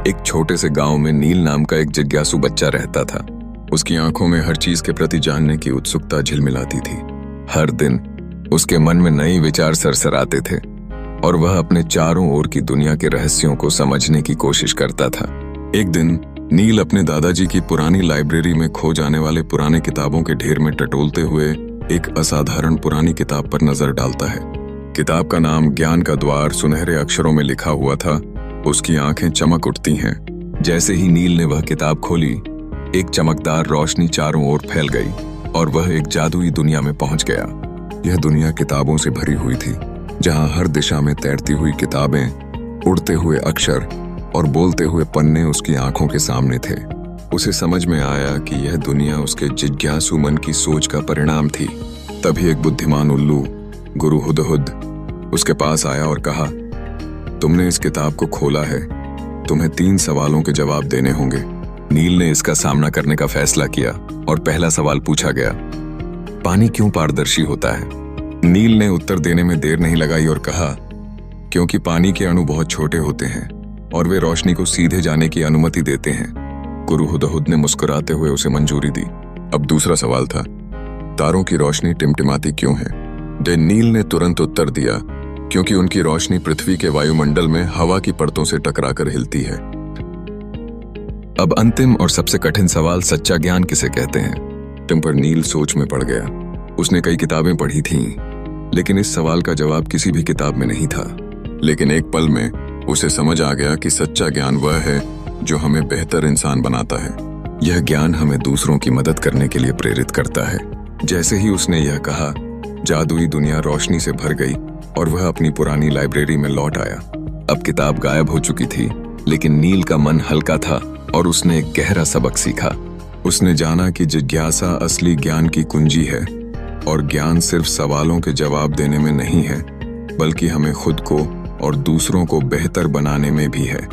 एक छोटे से गांव में नील नाम का एक जिज्ञासु बच्चा रहता था। उसकी आंखों में हर चीज के प्रति जानने की उत्सुकता झिलमिलाती थी। हर दिन उसके मन में नए विचार सरसराते थे और वह अपने चारों ओर की दुनिया के रहस्यों को समझने की कोशिश करता था। एक दिन नील अपने दादाजी की पुरानी लाइब्रेरी में खो जाने वाले पुराने किताबों के ढेर में टटोलते हुए एक असाधारण पुरानी किताब पर नजर डालता है। किताब का नाम ज्ञान का द्वार सुनहरे अक्षरों में लिखा हुआ था। उसकी आंखें चमक उठती हैं। जैसे ही नील ने वह किताब खोली, एक चमकदार रोशनी चारों ओर फैल गई और वह एक जादुई दुनिया में पहुंच गया। यह दुनिया किताबों से भरी हुई थी, जहां हर दिशा में तैरती हुई किताबें, उड़ते हुए अक्षर और बोलते हुए पन्ने उसकी आंखों के सामने थे। उसे समझ में आया कि यह दुनिया उसके जिज्ञासु मन की सोच का परिणाम थी। तभी एक बुद्धिमान उल्लू, गुरु हुदहुद, उसके पास आया और कहा, तुमने इस किताब को खोला है, तुम्हें 3 सवालों के जवाब देने होंगे। नील ने इसका सामना करने का फैसला किया और पहला सवाल पूछा गया, पानी क्यों पारदर्शी होता है? नील ने उत्तर देने में देर नहीं लगाई और कहा, क्योंकि पानी के अणु बहुत छोटे होते हैं और वे रोशनी को सीधे जाने की अनुमति देते हैं। गुरु हुदहुद ने मुस्कुराते हुए उसे मंजूरी दी। अब दूसरा सवाल था, तारों की रोशनी टिमटिमाती क्यों है? नील ने तुरंत उत्तर दिया, क्योंकि उनकी रोशनी पृथ्वी के वायुमंडल में हवा की परतों से टकराकर हिलती है। अब अंतिम और सबसे कठिन सवाल, सच्चा ज्ञान किसे कहते हैं? तुम पर नील सोच में पड़ गया। उसने कई किताबें पढ़ी थीं, लेकिन इस सवाल का जवाब किसी भी किताब में नहीं था। लेकिन एक पल में उसे समझ आ गया कि सच्चा ज्ञान वह है जो हमें बेहतर इंसान बनाता है। यह ज्ञान हमें दूसरों की मदद करने के लिए प्रेरित करता है। जैसे ही उसने यह कहा, जादुई दुनिया रोशनी से भर गई और वह अपनी पुरानी लाइब्रेरी में लौट आया। अब किताब गायब हो चुकी थी, लेकिन नील का मन हल्का था और उसने एक गहरा सबक सीखा। उसने जाना कि जिज्ञासा असली ज्ञान की कुंजी है और ज्ञान सिर्फ सवालों के जवाब देने में नहीं है, बल्कि हमें खुद को और दूसरों को बेहतर बनाने में भी है।